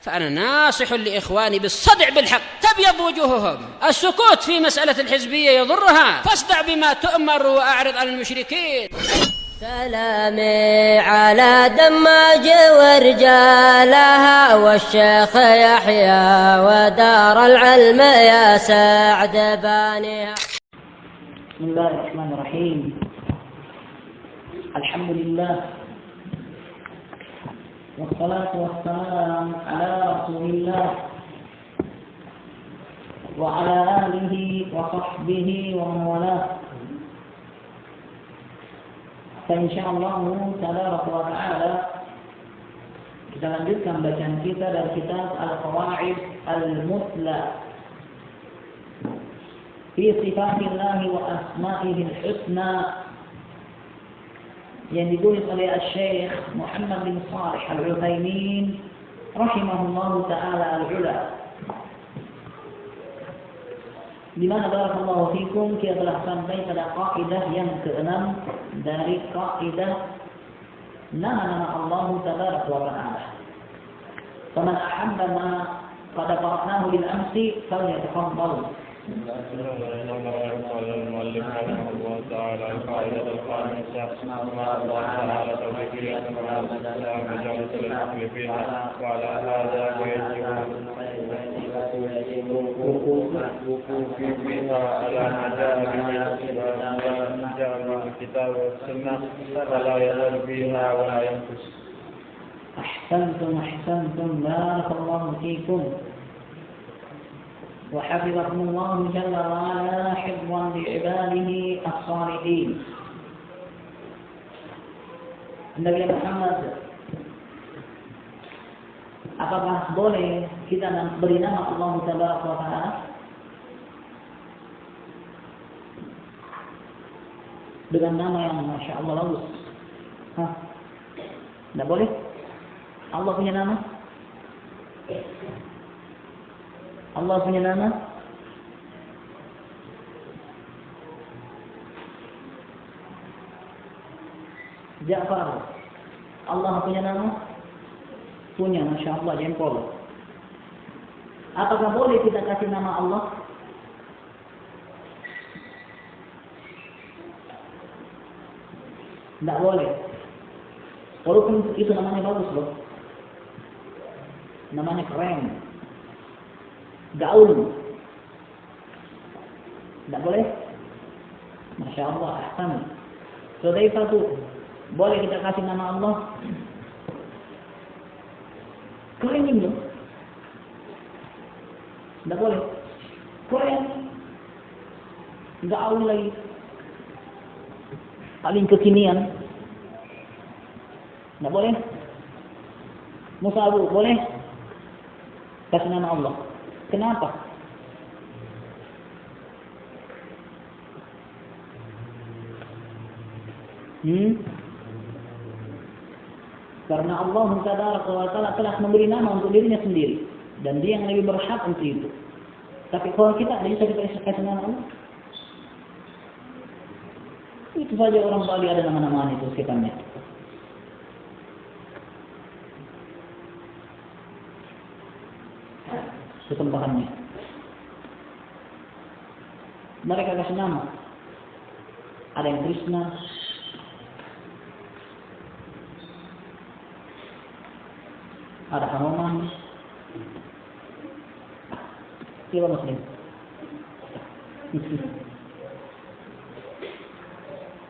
فأنا ناصح لإخواني بالصدع بالحق تبيض وجوههم. السكوت في مسألة الحزبية يضرها، فاصدع بما تؤمر وأعرض عن المشركين. سلامي على دماج ورجالها والشيخ يحيى ودار العلم يا سعد بانيها. بسم الله الرحمن الرحيم. الحمد لله والصلاة والسلام على رسول الله وعلى آله وصحبه ومن والاه. فإن شاء الله تبارك وتعالى kita lanjutkan bacaan kita dari kitab Al-Qawaid Al-Muthla fi Sifatillah wa Asma'ihi Al-Husna yang ditulis oleh Syekh Muhammad bin Shalih Al-Utsaimin rahimahullahu taala al-ula. Di mana barakallahu fikum kita telah sampai pada kaidah yang ke-6 dari kaidah nama-nama Allah tabaraka wa taala. Faman ahabba ma qad qara'nahu bil amsi falyatafaddal. قال المؤلف رحمه الله تعالى القاعدة الخامسة ما الله تعالى توفيق الإسلام وجعلت العقل فيها وعلى هذا ويجب الوقوف فيها على ما جاء به الكتاب والسنة ولا يزال فيها ولا ينقص. أحسنتم بارك الله فيكم وحفظكم الله جل وعلا حفظا لعباده الصالحين. Nabi Muhammad, apakah boleh kita beri nama Allah Tabaraka wa Ta'ala dengan nama yang Masya Allah bagus? Tidak boleh? Allah punya nama? Allah punya nama? Ja'far, Allah punya nama? Punya, Masya Allah, jempol. Apakah boleh kita kasih nama Allah? Tidak boleh. Walaupun itu namanya bagus loh. Namanya keren. Gaul. Tidak boleh? Masya Allah, ahsan. Hudzaifah tuh, boleh kita kasih nama Allah? Keren loh. Tidak boleh. Keren. Gaul lagi. Paling kekinian. Tidak boleh? Musa Abu, boleh? Kasih nama Allah. Kenapa? Karena Allah Tabaraka wa Ta'ala telah memberi nama untuk dirinya sendiri dan dia yang lebih berhak untuk itu. Tapi kalau kita ada bisa kita kasih nama Allah, itu saja orang Bali ada nama-nama itu sekitarnya. Kesembahannya. Mereka kasih nama. Ada yang Krishna, ada Hanuman, siapa Muslim?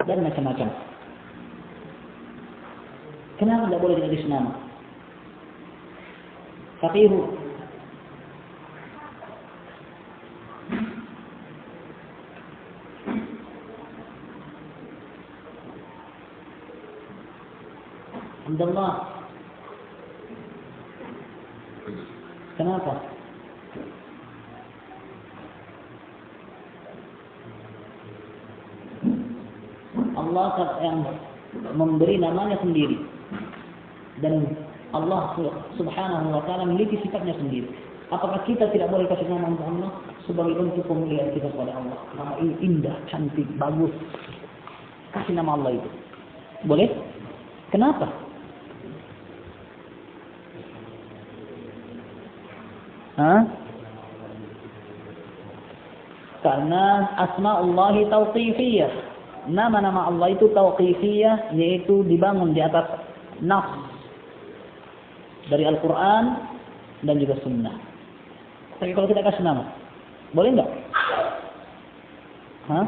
Dan macam-macam. Kenapa tidak boleh dikasih nama? Faqihu. Alhamdulillah. Kenapa? Allah yang memberi namanya sendiri dan Allah Subhanahu wa Ta'ala memiliki sifatnya sendiri. Apakah kita tidak boleh kasih nama untuk Allah sebagai bentuk pemuliaan kita kepada Allah? Nama ini indah, cantik, bagus. Kasih nama Allah itu. Boleh? Kenapa? Hah? Karena asma'ullahi tauqifiyah. Nama-nama Allah itu tauqifiyah, yaitu dibangun di atas nas dari Al-Quran dan juga Sunnah. Tapi kalau kita kasih nama, boleh nggak? Hah?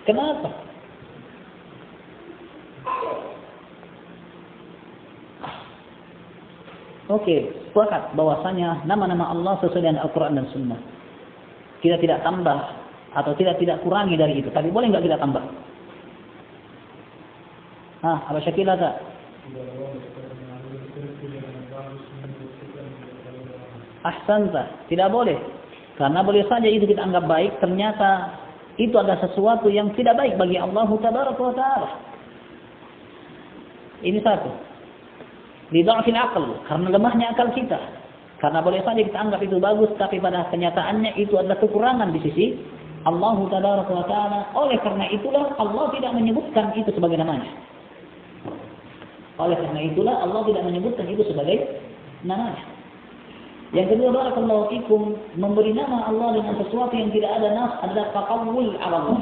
Kenapa? Oke, sepakat bahwasanya nama-nama Allah sesuai dengan Al-Quran dan Sunnah. Kita tidak tambah atau tidak kurangi dari itu. Tapi boleh nggak kita tambah? Apa Syakila tak? Ahsanta, tidak boleh. Karena boleh saja itu kita anggap baik, ternyata itu adalah sesuatu yang tidak baik bagi Allah Tabaraka wa Ta'ala. Ini satu. Lidha'fil aql, karena lemahnya akal kita. Karena boleh saja kita anggap itu bagus, tapi pada kenyataannya itu adalah kekurangan di sisi Allah Tabaraka wa Ta'ala. Oleh karena itulah Allah tidak menyebutkan itu sebagai namanya. Oleh karena itulah Allah tidak menyebutkan itu sebagai namanya. Yang kedua, barakallahu fikum, memberi nama Allah dengan sesuatu yang tidak ada nas adalah taqawwul 'ala Allah.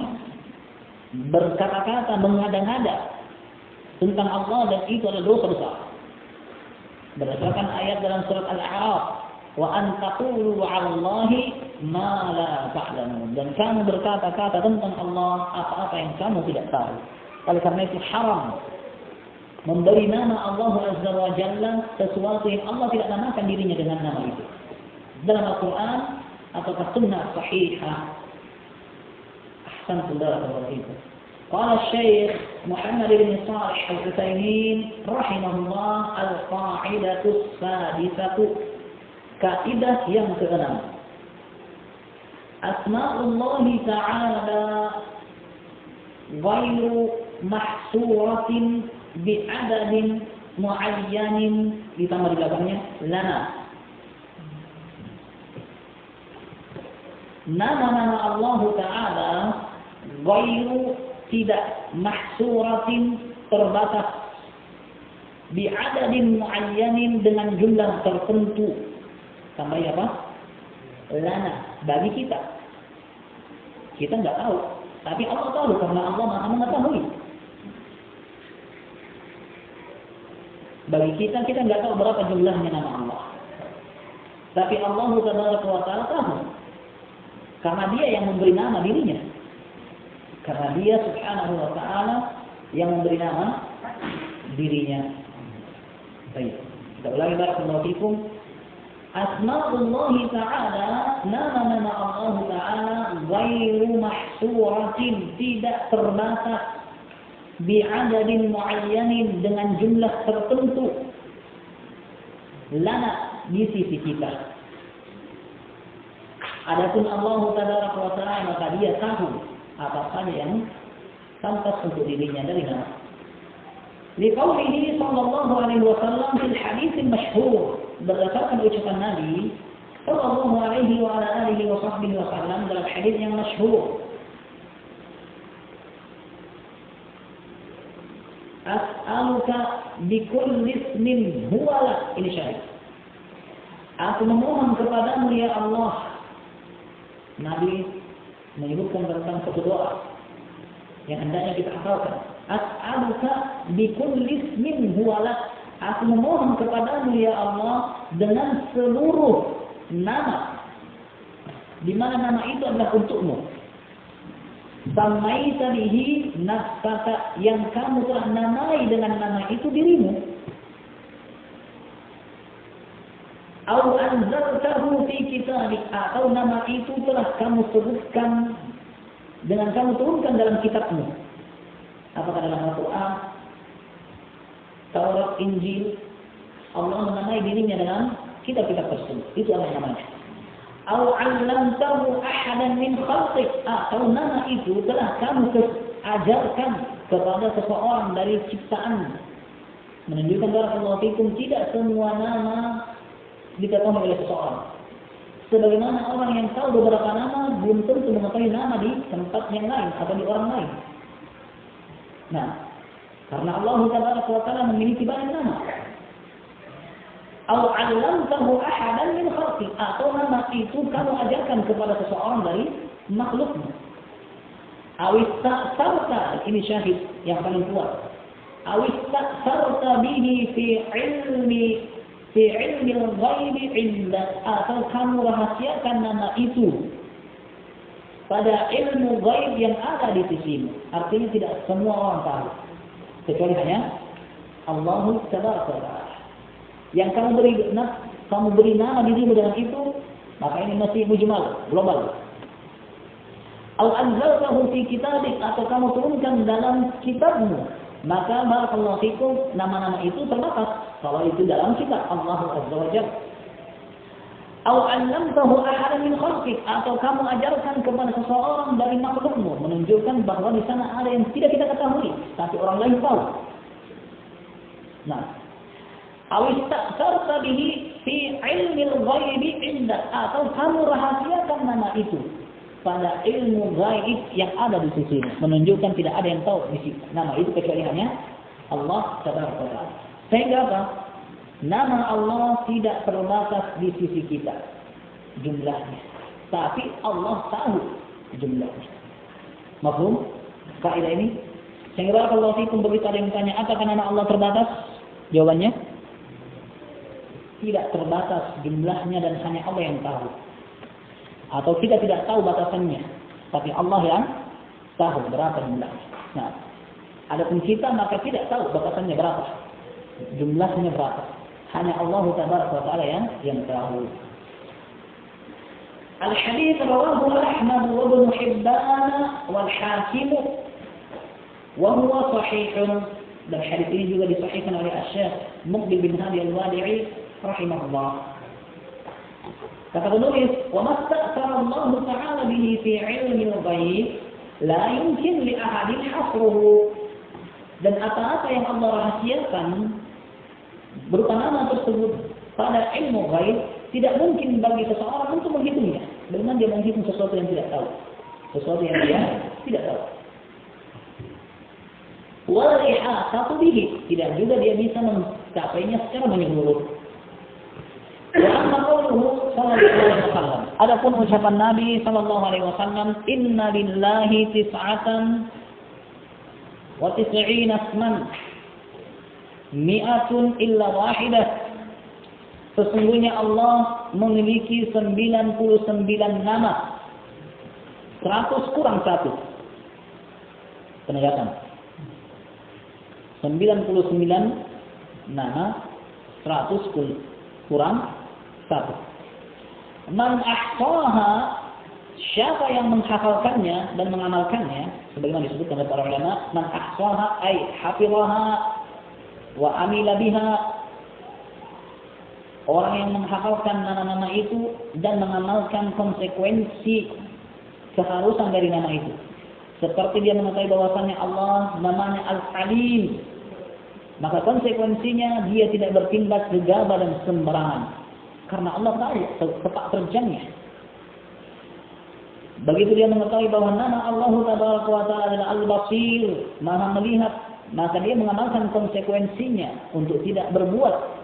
Berkata-kata, mengada-ngada tentang Allah, dan itu adalah dosa besar. Berdasarkan ayat dalam surat Al-A'raf, wa an taqulu 'ala Allahi ma la ta'lamun, dan kamu berkata-kata tentang Allah apa-apa yang kamu tidak tahu. Oleh karena itu haram memberi nama Allah Azza wa Jalla sesuatu yang Allah tidak namakan dirinya dengan nama itu. Dalam Al-Quran atau Sunnah Sahihah. Ahsantu barakallahu fikum. Qala Syekh Muhammad bin Shalih Al-Utsaimin rahimahullah, al-qa'idatu sadisatu, kaidah yang keenam. Asma'ullah Ta'ala ghairu mahsuratin bi'adadin mu'ayyanin, ditambah di belakangnya lana. Nama-nama Allah Ta'ala ghairu, tidak mahsuratin, terbatas, bi'adadin mu'ayyanin, dengan jumlah tertentu. Tambah apa? Lana, bagi kita. Kita nggak tahu, tapi Allah tahu karena Allah Maha mengetahui. Bagi kita nggak tahu berapa jumlahnya nama Allah. Tapi Allah Tabaraka wa Ta'ala tahu. Karena Dia yang memberi nama dirinya. Karena Dia Subhanahu wa Ta'ala yang memberi nama dirinya. Baik. Kita ulangi, barakallahu fikum. Asma'ullah Ta'ala, nama-nama Allah Ta'ala ghairu mahsuratin, tidak terbatas, bi'adadin mu'ayyanin, dengan jumlah tertentu, lana, di sisi kita. Adapun Allah Tabaraka wa Ta'ala, maka Dia tahu apa saja yang pantas untuk dirinya dari nama. Liqaulihi sallallahu alaihi wasallam fil hadits masyhur, berdasarkan ucapan Nabi sallallahu alaihi wa ala alihi wa sahbihi wasallam dalam hadis yang masyhur, as'aluka bikulli ismin huwa lak, ini syahid. Aku memohon kepadamu ya Allah. Nabi menyebutkan tentang satu doa yang hendaknya kita hafalkan. As'aluka bikulli ismin huwa lak. Aku memohon kepadamu ya Allah dengan seluruh nama, di mana nama itu adalah untukmu. Samaita bihi nafsaka, yang kamu telah namai dengan nama itu dirimu. Au anzaltahu fi kitabik, atau nama itu telah kamu sebutkan dengan kamu turunkan dalam kitabmu. Apakah dalam Al-Quran, Taurat, Injil, Allah menamai dirinya dengan kitab-kitab tersebut. Itu adalah namanya. Au 'allamtahu ahadan min khalqik, atau nama itu telah kamu ajarkan kepada seseorang dari ciptaan. Menunjukkan barakallahu fikum, tidak semua nama diketahui oleh seseorang. Sebagaimana orang yang tahu beberapa nama belum tentu mengetahui nama di tempat yang lain atau di orang lain. Nah, karena Allah Tabaraka wa Ta'ala memiliki banyak nama. Au 'allamtahu ahadan min khalqi, atau nama itu kamu ajarkan kepada seseorang dari makhlukmu. Awista'sarta, ini syahid yang paling kuat. Awista'sarta bihi fi ilmi al-ghaibi indak, atau kamu rahasiakan nama itu pada ilmu ghaib yang ada di sisimu. Artinya tidak semua orang tahu, kecuali hanya Allah Tabaraka wa Ta'ala. Yang kamu beri nama dirimu dengan itu, maka ini masih mujmal, global. Au anzaltahu fi kitabik, atau kamu turunkan dalam kitabmu, maka barakallahu fikum, nama-nama itu terbatas kalau itu dalam kitab Allah Azza wa Jalla. Au 'allamtahu ahadan min khalqik, atau kamu ajarkan kepada seseorang dari makhlukmu, menunjukkan bahwa di sana ada yang tidak kita ketahui tapi orang lain tahu. Nah, au ista'sarta bihi fi 'ilmi al-ghaibi indak, atau kamu rahasiakan nama itu pada ilmu gaib yang ada di sisimu, menunjukkan tidak ada yang tahu di nama itu kecuali hanya Allah Tabaraka wa Ta'ala. Sehingga apa? Nama Allah tidak terbatas di sisi kita jumlahnya, tapi Allah tahu jumlahnya. Mafhum kaidah ini? Sehingga kalau fikum begitu ada yang tanya, apakah nama Allah terbatas? Jawabannya tidak terbatas jumlahnya dan hanya Allah yang tahu. Atau kita tidak tahu batasannya, tapi Allah yang tahu berapa jumlahnya. Nah, adapun kita maka tidak tahu batasannya berapa, jumlahnya berapa. Hanya Allah Tabaraka wa Ta'ala yang tahu. Al-hadits rawahu Ahmad wa Ibn Hibban wal Hakim wa huwa sahih. Dan hadis ini juga disahihkan oleh Asy-Syaikh Muqbil bin Hadi Al-Wadi'i rahimahullah. Kata penulis, wa masta'thara Allah Ta'ala bihi fi 'ilmi al-ghaib la yumkin li ahadin hasruhu. Dan apa-apa yang Allah rahasiakan berupa nama tersebut pada ilmu ghaib, tidak mungkin bagi seseorang untuk menghitungnya. Bagaimana dia menghitung sesuatu yang tidak tahu, sesuatu yang dia tidak tahu. Wal ihata bihi, tidak juga dia bisa mencapainya secara menyeluruh. Wa amma qawluhu sallallahu alaihi wasallam, adapun ucapan Nabi sallallahu alaihi wasallam, inna lillahi tis'atan wa tis'ina asman mi'atun illa wahidah. Sesungguhnya Allah memiliki 99 nama, 100 kurang 1. Penegasan 99 nama, 100 kurang 1. Man ahsaha, siapa yang menghafalkannya dan mengamalkannya, sebagaimana disebutkan oleh para ulama, man ahsaha ay hafizaha wa amila biha, orang yang menghafalkan nama-nama itu dan mengamalkan konsekuensi keharusan dari nama itu. Seperti dia mengetahui bahwasannya Allah namanya Al-Alim, maka konsekuensinya dia tidak bertindak gegabah dan sembarangan, karena Allah tahu tepat terjangnya. Begitu dia mengetahui bahwa nama Allah Tabaraka wa Ta'ala adalah Al-Basir, Maha melihat, maka dia mengamalkan konsekuensinya untuk tidak berbuat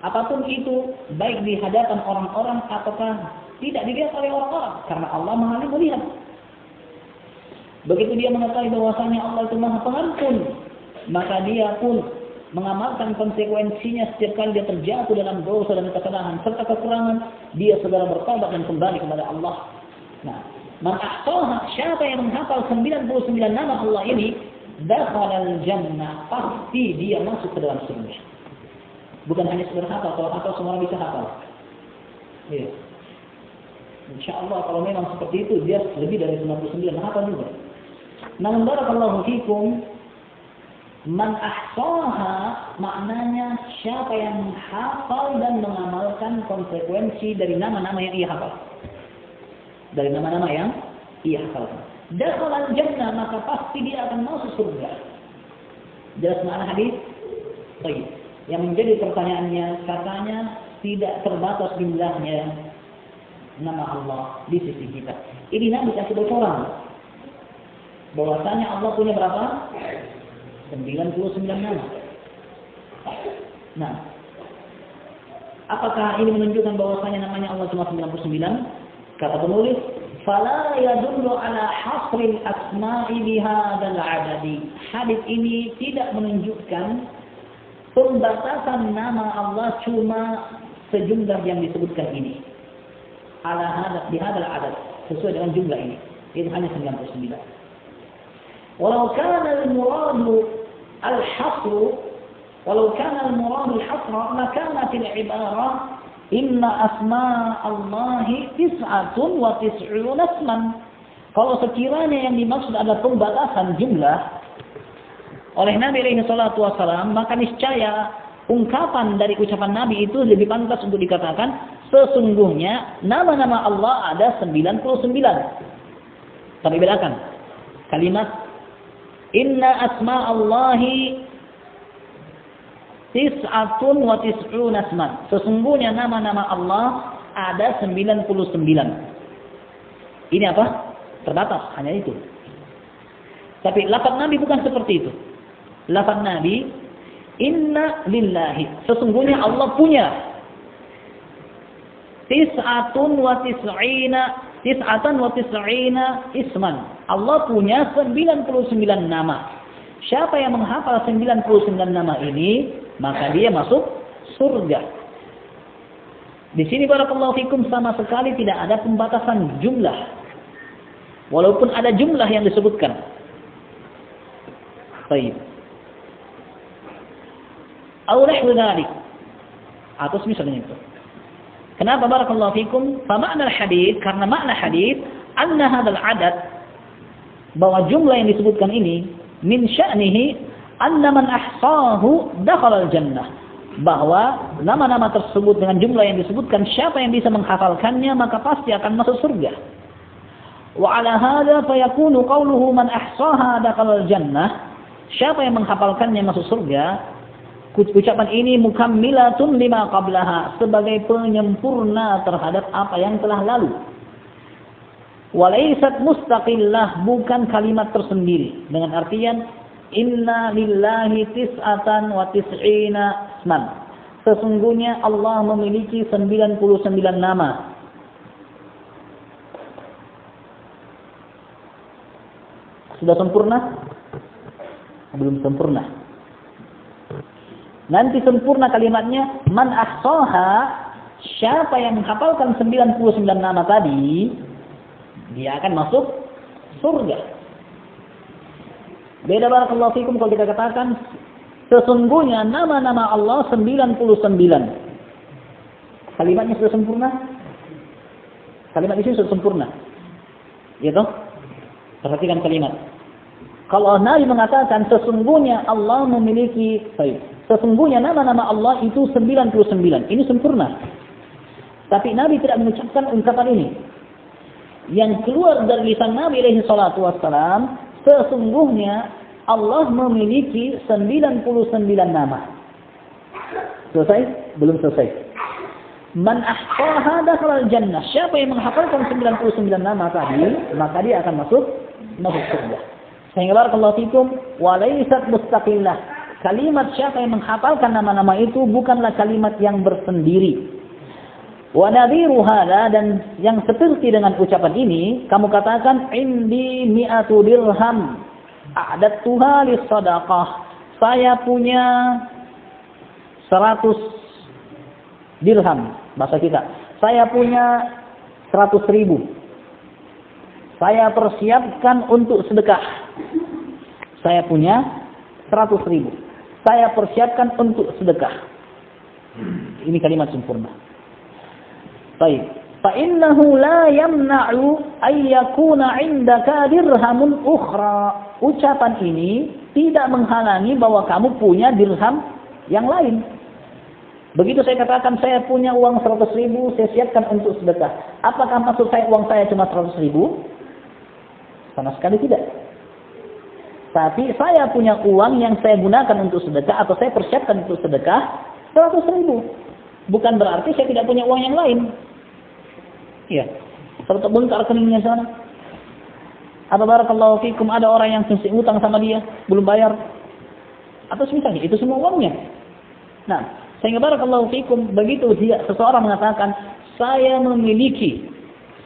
apapun itu, baik di hadapan orang-orang ataukah tidak dilihat oleh orang-orang, karena Allah Maha melihat. Begitu dia mengetahui bahwasanya Allah itu Maha Pengampun, maka dia pun mengamalkan konsekuensinya setiap kali dia terjatuh dalam dosa dan kesalahan serta kekurangan, dia segera bertobat dan kembali kepada Allah. Nah, man ahsaha, siapa yang menghafal 99 nama Allah ini, dakhalal jannah, pasti dia masuk ke dalam surga. Bukan hanya sekedar hafal, kalau hafal semua bisa hafal. Iya. Insyaallah kalau memang seperti itu, dia lebih dari 99 hafal juga. Namun barakallahu fikum, man ahsaha maknanya siapa yang menghafal dan mengamalkan konsekuensi dari nama-nama yang ia hafal. Dari nama-nama yang ia hafal. Dakhalal jannah, maka pasti dia akan masuk surga. Jelas makna hadis? Baik. Yang menjadi pertanyaannya, katanya tidak terbatas jumlahnya nama Allah di sisi kita. Ini Nabi kasih bocoran bahwasanya Allah punya berapa? 99 nama. Nah, Apakah ini menunjukkan bahwasanya namanya Allah cuma 99? Kata penulis, fala yadullu ala hasril asma'i bihadzal adadi. Hadis ini tidak menunjukkan pembatasan nama Allah cuma sejumlah yang disebutkan ini. Ala bihadzal adad, sesuai dengan jumlah ini. Itu hanya 99. Walau kana al-muradu al-hasr walau kana al-muradu al-hasra ma kanat al-ibarah inna asma Allahi 99 asman. Kalau sekiranya yang dimaksud adalah pembatasan jumlah oleh Nabi alaihi salatu wasalam, maka niscaya ungkapan dari ucapan Nabi itu lebih pantas untuk dikatakan sesungguhnya nama-nama Allah ada 99. Tapi bedakan kalimat inna asma Allahi 99 asman. Sesungguhnya nama-nama Allah ada 99. Ini apa? Terbatas, hanya itu. Tapi lafaz Nabi bukan seperti itu. Lafaz Nabi, inna lillahi. Sesungguhnya Allah punya 99 isman. Allah punya 99 nama. Siapa yang menghafal 99 nama ini, maka dia masuk surga. Di sini barakallahu fikum sama sekali tidak ada pembatasan jumlah. Walaupun ada jumlah yang disebutkan. Baik. Atau nahwu dzalik. Atau misalnya itu. Kenapa barakallahu fikum? Fa makna hadits, karena makna hadits anna hadzal adad, bahwa jumlah yang disebutkan ini min sya'nihi anna man ahsahu dakhala al-jannah, bahwa nama-nama tersebut dengan jumlah yang disebutkan siapa yang bisa menghafalkannya maka pasti akan masuk surga. Wa ala hadza fa yakunu qawluhu man ahsaha dakhala al-jannah, siapa yang menghafalkannya masuk surga. Ucapan ini mukammilatun lima qablaha, sebagai penyempurna terhadap apa yang telah lalu. Walaysat mustaqillah, bukan kalimat tersendiri. Dengan artian inna lillahi 99 asman. Sesungguhnya Allah memiliki 99 nama. Sudah sempurna? Belum sempurna. Nanti sempurna kalimatnya man ahsaha, siapa yang menghafalkan 99 nama tadi, dia akan masuk surga. Beda barakallahu fikum kalau kita katakan sesungguhnya nama-nama Allah 99. Kalimatnya sudah sempurna? Kalimat ini sudah sempurna. Ya toh? Perhatikan kalimat. Kalau Nabi mengatakan sesungguhnya Allah memiliki, sesungguhnya nama-nama Allah itu 99. Ini sempurna. Tapi Nabi tidak mengucapkan ungkapan ini. Yang keluar dari lisan Nabi alaihi salatu wassalam, sesungguhnya Allah memiliki 99 nama. Selesai? Belum selesai. Man ahsaha dakhala al-jannah. Siapa yang menghafalkan 99 nama tadi, maka dia akan masuk surga. Sehingga barakallahu fikum, walaysat mustaqillah. Kalimat siapa yang menghafalkan nama-nama itu bukanlah kalimat yang bersendiri. Wa nadhiru hadza, dan yang seperti dengan ucapan ini, kamu katakan indi mi'atu dirham a'adtuha lis-shadaqah. Saya punya 100 dirham, bahasa kita. Saya punya 100.000. Saya persiapkan untuk sedekah. Saya punya 100.000. Saya persiapkan untuk sedekah. Ini kalimat sempurna. Baik. Fa innahu la yamna'u ay yakuna 'indaka dirhamun ukhra. Ucapan ini tidak menghalangi bahwa kamu punya dirham yang lain. Begitu saya katakan saya punya uang 100.000, saya siapkan untuk sedekah. Apakah maksud saya uang saya cuma 100.000? Sama sekali tidak. Tapi saya punya uang yang saya gunakan untuk sedekah atau saya persiapkan untuk sedekah 100.000. Bukan berarti saya tidak punya uang yang lain. Ya. Kalau terbengkar rekeningnya sana. Atau barakallahu fikum ada orang yang masih utang sama dia, belum bayar. Atau misalnya itu semua uangnya. Nah, Sehingga barakallahu fikum, begitu seseorang mengatakan, saya memiliki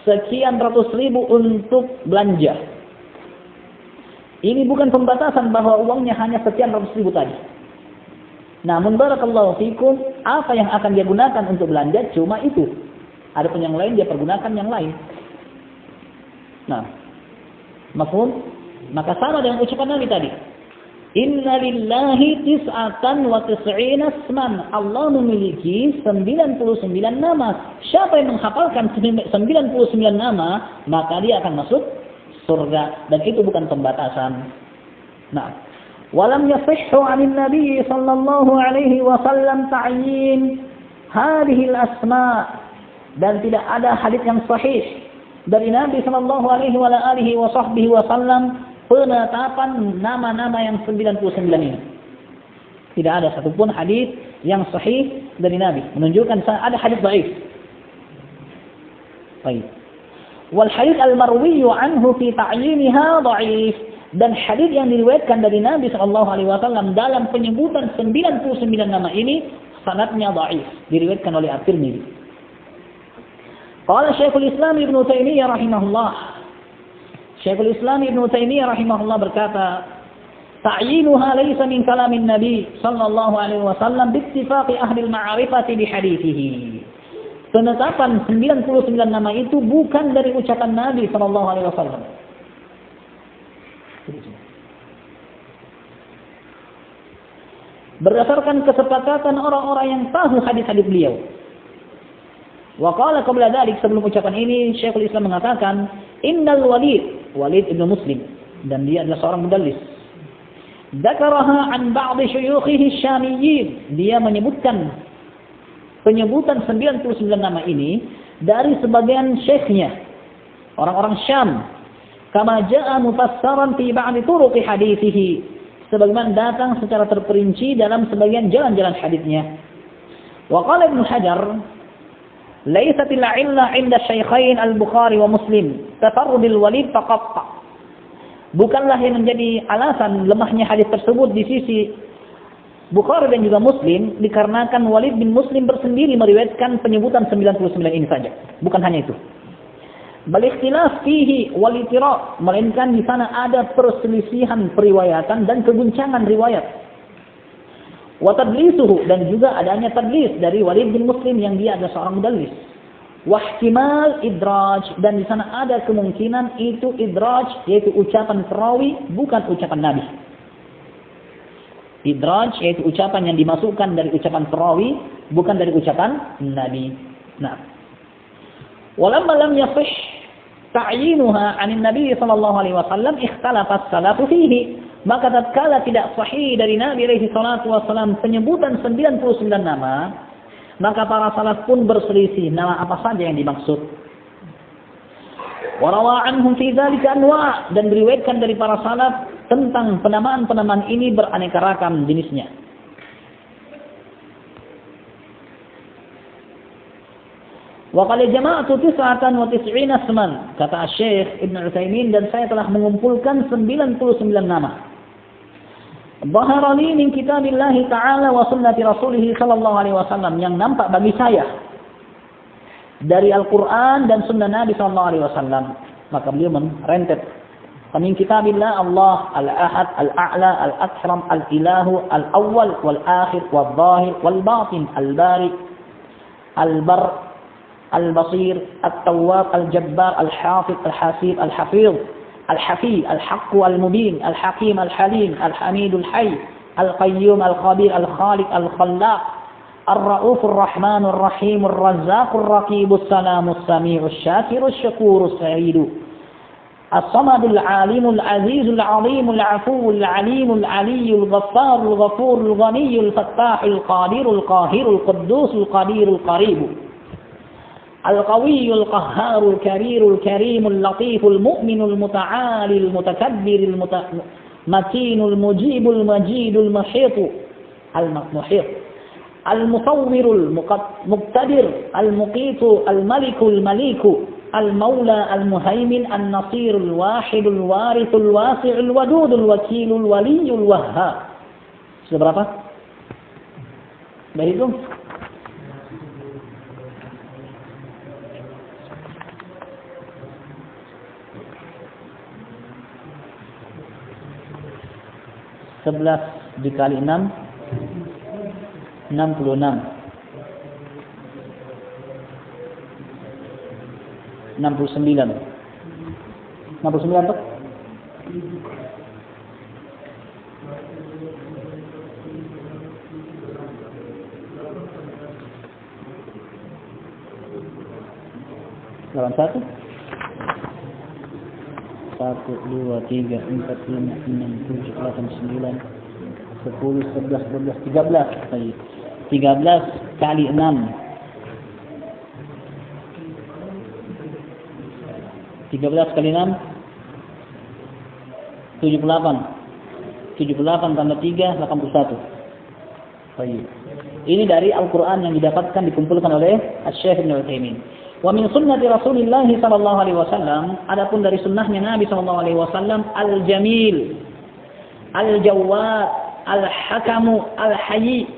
sekian ratus ribu untuk belanja. Ini bukan pembatasan bahwa uangnya hanya sekian ratus ribu tadi. Namun barakallahu fikum, apa yang akan dia gunakan untuk belanja cuma itu. Adapun yang lain dia pergunakan yang lain. Nah, mafhum? Maka sama dengan ucapan Nabi tadi. Inna lillahi tis'atan wa tis'ina isman. Allah memiliki 99 nama. Siapa yang menghafalkan 99 nama, maka dia akan masuk surga. Dan itu bukan pembatasan. Nah, walam yasihhu 'anil nabiy sallallahu alaihi wasallam ta'yin hadhihi al-asma'. Dan tidak ada hadis yang sahih dari Nabi sallallahu alaihi wasallam penetapan nama-nama yang 99 ini. Tidak ada satupun hadis yang sahih dari Nabi menunjukkan ada hadis dhaif. Baik. Wal hadis al-marwi anhu fi ta'yinha dhaif, dan hadis yang diriwayatkan dari Nabi sallallahu alaihi wasallam dalam penyebutan 99 nama ini sanadnya dhaif, diriwayatkan oleh At-Tirmidzi. Qala Syekhul Islam Ibnu Taimiyah rahimahullah. Syekhul Islam Ibnu Taimiyah rahimahullah berkata, ta'yinuha laysa min kalamin Nabi sallallahu alaihi wasallam bi ittifaqi ahli al-ma'rifati bi hadithihi. Penetapan 99 nama itu bukan dari ucapan Nabi sallallahu alaihi wasallam. Berdasarkan kesepakatan orang-orang yang tahu hadis-hadis beliau. Wa qala qabla dzalik, sebelum ucapan ini Syekhul Islam mengatakan, innal Walid ibn Muslim, dan dia adalah seorang mudallis. Dzakaraha an ba'd syuyukhihi syamiyyin, dia menyebutkan penyebutan 99 nama ini dari sebagian syekhnya orang-orang Syam. Kama jaa mufassaran fi ba'd turuq hadithihi, sebagaimana datang secara terperinci dalam sebagian jalan-jalan hadisnya. Wa qala Ibnu Hajar, laisatil illah 'inda syaikhain al-Bukhari wa Muslim tafarrudil Walid faqat. Bukanlah yang menjadi alasan lemahnya hadis tersebut di sisi Bukhari dan juga Muslim dikarenakan Walid bin Muslim bersendiri meriwayatkan penyebutan 99 ini saja. Bukan hanya itu. Bal ikhtilaf fihi wal itira', melainkan di sana ada perselisihan periwayatan dan keguncangan riwayat. Wa tadlisuhu, dan juga adanya tadlis dari Walid bin Muslim yang dia adalah seorang mudallis. Wahtimal idraj, dan di sana ada kemungkinan itu idraj, yaitu ucapan perawi bukan ucapan Nabi. Idraj yaitu ucapan yang dimasukkan dari ucapan perawi bukan dari ucapan Nabi. Nah, walamma lam yasih ta'yinuha 'anil Nabi sallallahu alaihi wasallam ikhtalafa as-salafu fihi. Maka tatkala tidak sahih dari Nabi alaihi salatu wasallam penyebutan 99 nama, maka para salaf pun berselisih nama apa saja yang dimaksud. Wa rawa anhum fi dzalika anwa', dan diriwayatkan dari para salaf tentang penamaan-penamaan ini beraneka ragam jenisnya. Wa qala jama'atu 99 isman, kata Syekh Ibnu Utsaimin, dan saya telah mengumpulkan 99 nama. Baharani min kitabillah ta'ala wa sunnati rasulih sallallahu alaihi wasallam, yang nampak bagi saya dari Al-Quran dan sunnah Nabi sallallahu alaihi wasallam. Maka beliau merentet, min kitabillah Allah al-ahad al-a'la al-akram al-ilahu al-awwal wal-akhir wal-zahir wal-batin al-bari al-bar al-basir al-tawwab al-jabbar al-hafiz al-hasib al-hafiz الحفي الحق المبين الحكيم الحليم الحميد الحي القيوم الخبير الخالق الخلاق الرؤوف الرحمن الرحيم الرزاق الرقيب السلام السميع الشاكر الشكور السعيد الصمد العالم العزيز العظيم العفو العليم العلي الغفار الغفور الغني الفتاح القادر القاهر القدوس القدير القريب القوي القهار الكبير الكريم اللطيف المؤمن المتعالي المتكبر المتين المجيب المجيد المحيط المصور المقتدر المقيت الملك المليك المولى المهيمن النصير الواحد الوارث الواسع الودود الوكيل الولي الوهاب. Sudah berapa? Sudah hitung? Sebelas dikali 6, 66. 69 tuh? Lawan 1 1, 2, 3, 4, 5, 6, 7, 8, 9 10, 11, 12, 13. 13 kali 6. 13 kali 6 78. 78 tambah 3 81. Baik. Ini dari Al-Qur'an yang didapatkan dikumpulkan oleh Asy-Syaikh Ibnu Utsaimin. Wa min sunnati Rasulillah sallallahu alaihi wasallam, adapun dari sunnahnya Nabi sallallahu alaihi wasallam, al-jamil, al-jawwad, al-hakamu, al-hayy.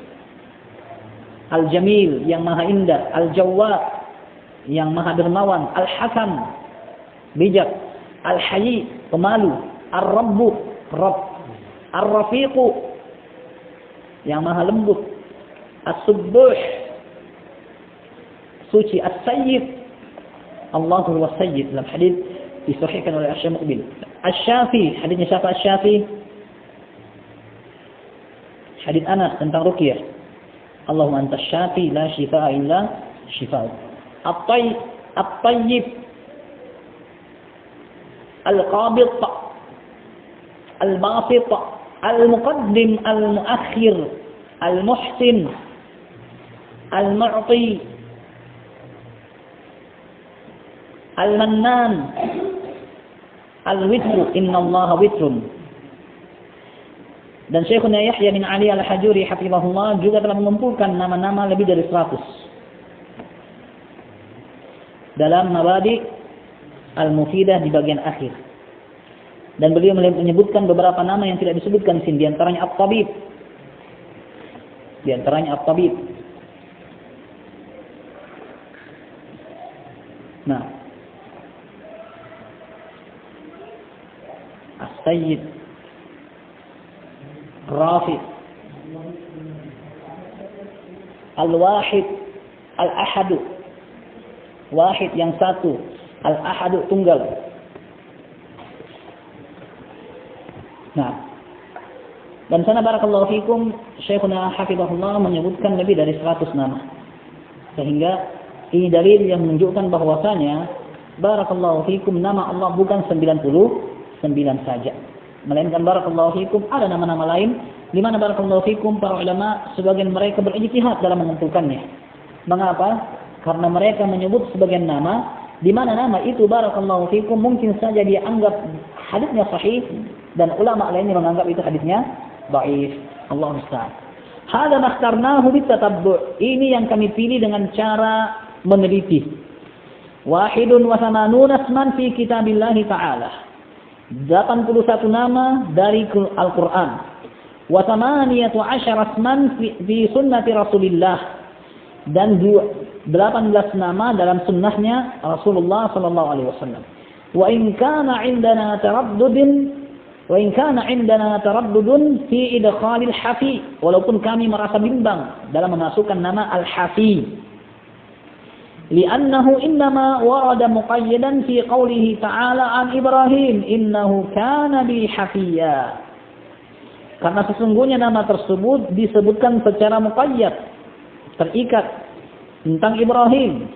Al-jamil yang maha indah, al-jawwad yang maha dermawan, al-hakam bijak, al-hayy pemalu, ar-rabbu rabb, ar-rafiqu yang maha lembut, as-subbuh suci, as-sayyid Allahu was-sayyid. Dalam hadis disahihkan oleh Asy-Syaikh Muqbil. Asy-Syafi, hadisnya siapa Asy-Syafi? Hadis Anas tentang ruqyah. Allahumma antas syafi la shifaa illa shifaa. At-tayyib, al-qabid, al-basit, al-muqaddim, al-muakhir, al-muhsin, al-mu'ti, al-mannan, al-witru, inna allaha witrun. Dan Syekhuna Yahya bin Ali al-Hajuri hafizahullah juga telah mengumpulkan nama-nama lebih dari 100 dalam Mabadi al-Mufidah di bagian akhir. Dan beliau menyebutkan beberapa nama yang tidak disebutkan di sini, di antaranya At-Tabib. Di antaranya At-Tabib. Nah, As-Sayyid, Rafi, Al-Wahid, Al-Ahadu, Wahid yang satu, Al-Ahadu tunggal. Nah, dan sana barakallahu fikum, Syekhuna hafizahullah menyebutkan lebih dari 100 nama. Sehingga ini dalil yang menunjukkan bahwasanya barakallahu fikum nama Allah bukan 99 saja. Melainkan barakallahu fikum ada nama-nama lain di mana barakallahu fikum para ulama sebagian mereka berijtihad dalam menentukannya. Mengapa? Karena mereka menyebut sebagian nama di mana nama itu barakallahu fikum mungkin saja dia anggap hadisnya sahih dan ulama lainnya menganggap itu hadisnya dhaif. Allahu musta'an. Hadza makhtarnahu bitatabbu'. Ini yang kami pilih dengan cara meneliti. Wahidun wa thamanuna isman fi kitabillah ta'ala. 81 nama dari Al-Quran. Wa 18 isman fi sunnati Rasulillah. Dan 18 nama dalam sunnahnya Rasulullah sallallahu alaihi wasallam. Wa in kana 'indana taraddudun fi idkhalil hafi, walaupun kami merasa bimbang dalam memasukkan nama al-hafi. Li'annahu innama warada muqayyadan fi qawlihi ta'ala an Ibrahim innahu kana bi hafiyya. Karena sesungguhnya nama tersebut disebutkan secara muqayyad, terikat tentang Ibrahim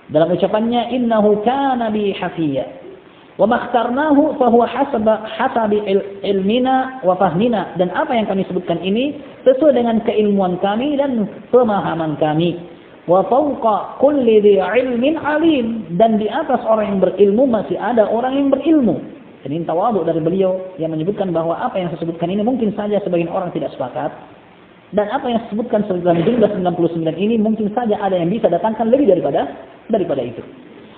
dalam ucapannya innahu kana bi hafiyya. Wa makhtarnahu fa huwa hasabi ilmina wa fahmina, dan apa yang kami sebutkan ini sesuai dengan keilmuan kami dan pemahaman kami. Wa fawqa kulli dhi ilmin alim, dan di atas orang yang berilmu masih ada orang yang berilmu. Jadi ini tawadhu dari beliau yang menyebutkan bahwa apa yang saya sebutkan ini mungkin saja sebagian orang tidak sepakat, dan apa yang disebutkan dalam jumlah 99 ini mungkin saja ada yang bisa datangkan lebih daripada itu.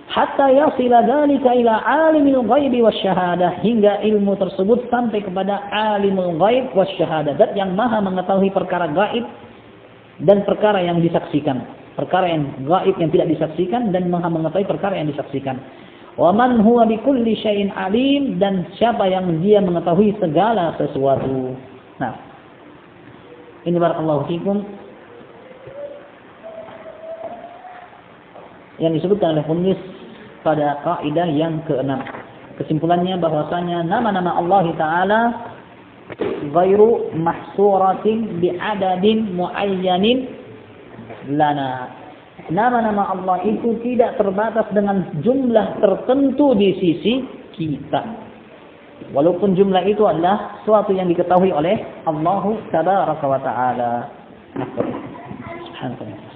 Hatta yasila dzalika ila alimil ghaibi wasyahadah, hingga ilmu tersebut sampai kepada alimul ghaib wasyahadah, zat yang maha mengetahui perkara gaib dan perkara yang disaksikan, perkara yang gaib yang tidak disaksikan, dan Maha mengetahui perkara yang disaksikan. Wa man huwa bikulli syai'in alim, dan siapa yang dia mengetahui segala sesuatu. Nah, ini barakallahu fikum yang disebutkan oleh penulis pada kaidah yang ke-6. Kesimpulannya bahwasanya nama-nama Allah Ta'ala ghairu mahsuratin bi'adadin muayyanin lana. Nama-nama Allah itu tidak terbatas dengan jumlah tertentu di sisi kita. Walaupun jumlah itu adalah suatu yang diketahui oleh Allah Tabaraka wa Ta'ala. Subhanallah.